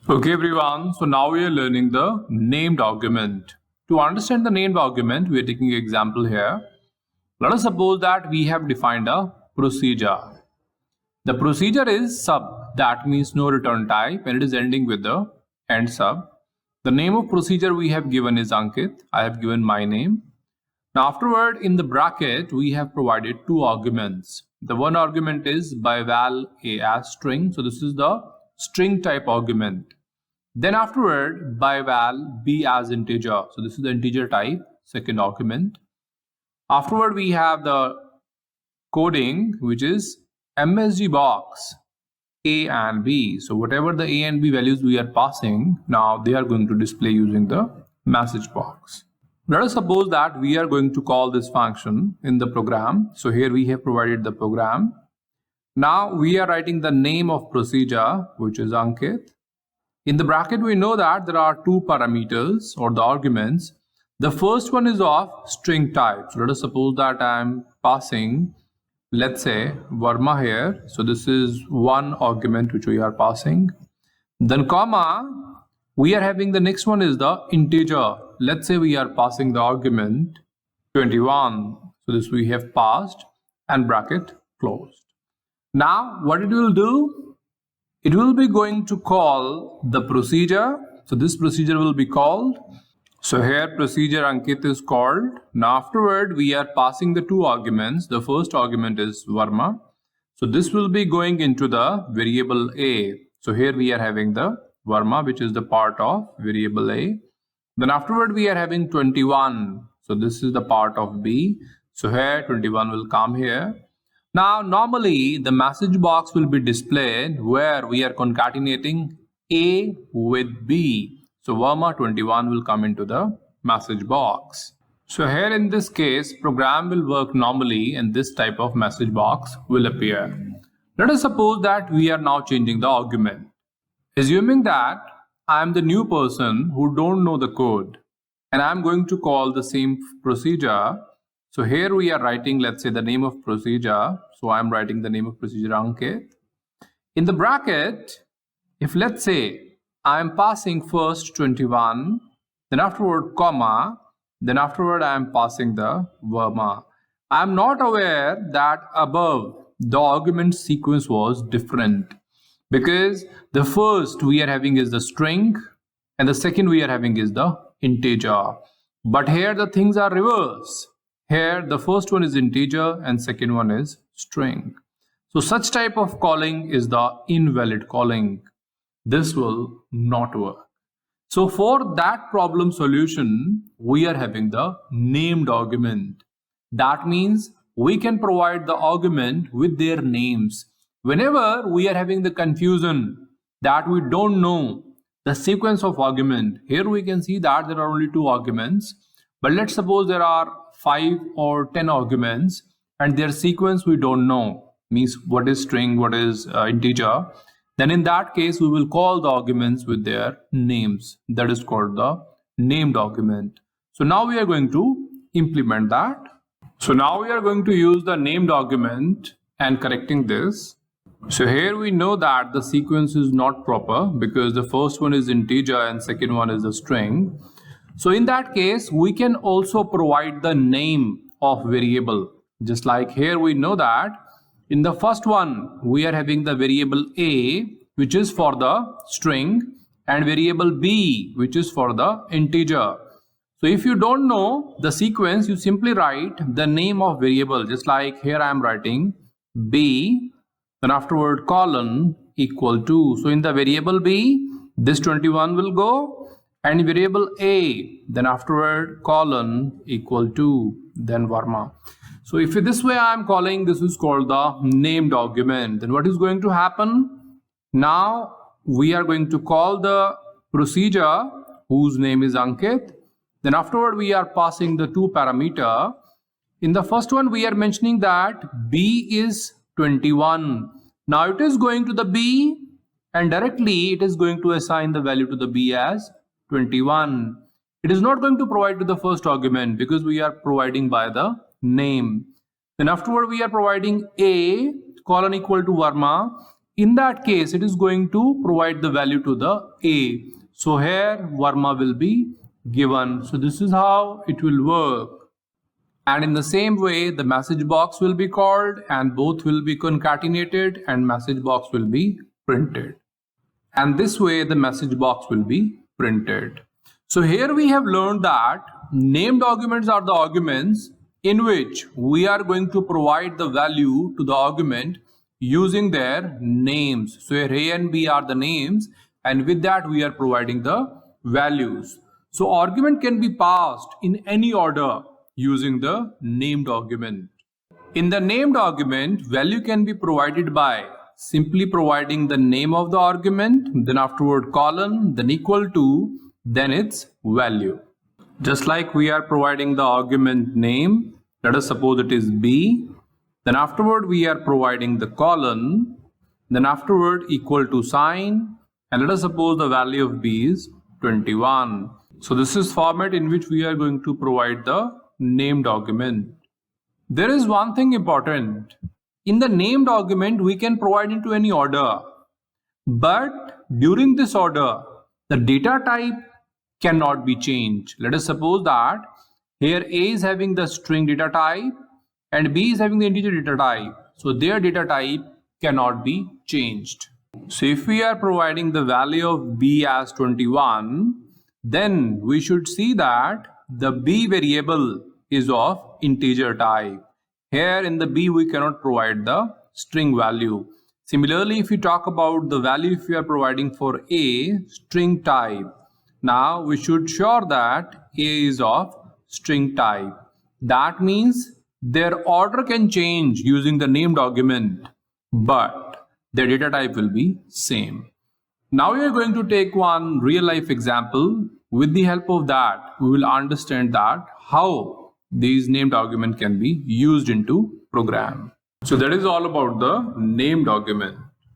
Okay everyone, so now we are learning the named argument. To understand the named argument, we are taking an example here. Let us suppose that we have defined a procedure. The procedure is sub, that means no return type, and it is ending with the end sub. The name of procedure we have given is Ankit. I have given my name. Now afterward, in the bracket, we have provided two arguments. The one argument is byval a as string. So this is the string type argument. Then afterward, byval b as integer. So this is the integer type, second argument. Afterward, we have the coding, which is MSG box a and b. So whatever the a and b values we are passing, now they are going to display using the message box. Let us suppose that we are going to call this function in the program. So here we have provided the program. Now we are writing the name of procedure, which is Ankit. In the bracket, we know that there are two parameters or the arguments. The first one is of string type. So let us suppose that I am passing, let's say, Verma here. So this is one argument which we are passing. Then comma, we are having the next one is the integer. Let's say we are passing the argument 21. So this we have passed and bracket closed. Now what it will do? It will be going to call the procedure. So this procedure will be called. So here procedure Ankit is called. Now afterward we are passing the two arguments. The first argument is Verma. So this will be going into the variable A. So here we are having the Verma, which is the part of variable A. Then afterward we are having 21. So this is the part of B. So here 21 will come here. Now, normally the message box will be displayed where we are concatenating A with B. So Verma 21 will come into the message box. So here in this case, program will work normally and this type of message box will appear. Let us suppose that we are now changing the argument. Assuming that I am the new person who don't know the code and I am going to call the same procedure. So here we are writing, let's say, the name of procedure. So I'm writing the name of procedure Ankit. In the bracket, if let's say I am passing first 21, then afterward comma, then afterward I am passing the Verma. I am not aware that above the argument sequence was different because the first we are having is the string and the second we are having is the integer. But here the things are reversed. Here the first one is integer and second one is string. So such type of calling is the invalid calling. This will not work. So for that problem solution, we are having the named argument. That means we can provide the argument with their names. Whenever we are having the confusion that we don't know the sequence of argument, here we can see that there are only two arguments. But let's suppose there are 5 or 10 arguments and their sequence we don't know, means what is string, what is integer. Then in that case, we will call the arguments with their names. That is called the named argument. So now we are going to implement that. So now we are going to use the named argument and correcting this. So here we know that the sequence is not proper because the first one is integer and second one is a string. So in that case, we can also provide the name of variable. Just like here we know that in the first one, we are having the variable A, which is for the string, and variable B, which is for the integer. So if you don't know the sequence, you simply write the name of variable. Just like here I am writing B, then afterward colon equal to. So in the variable B, this 21 will go. And variable A, then afterward colon equal to, then Verma. So if this way I am calling, this is called the named argument. Then what is going to happen? Now we are going to call the procedure whose name is Ankit. Then afterward we are passing the two parameter. In the first one we are mentioning that B is 21. Now it is going to the B and directly it is going to assign the value to the B as 21. It is not going to provide to the first argument because we are providing by the name. Then afterward we are providing A colon equal to Verma In that case, it is going to provide the value to the A. So here Verma will be given. So this is how it will work. And in the same way, the message box will be called and both will be concatenated and message box will be printed. And this way the message box will be printed. So here we have learned that named arguments are the arguments in which we are going to provide the value to the argument using their names. So here A and B are the names, and with that we are providing the values. So argument can be passed in any order using the named argument. In the named argument, value can be provided by simply providing the name of the argument, then afterward colon, then equal to, then its value. Just like we are providing the argument name, let us suppose it is B, then afterward we are providing the colon, then afterward equal to sign, and let us suppose the value of B is 21. So this is format in which we are going to provide the named argument. There is one thing important. In the named argument, we can provide into any order, but during this order, the data type cannot be changed. Let us suppose that here A is having the string data type and B is having the integer data type. So their data type cannot be changed. So if we are providing the value of B as 21, then we should see that the B variable is of integer type. Here in the B we cannot provide the string value. Similarly, if we talk about the value if we are providing for A string type, now we should sure that A is of string type. That means their order can change using the named argument, but their data type will be same. Now we are going to take one real life example. With the help of that, we will understand that how these named argument can be used into program. So that is all about the named argument.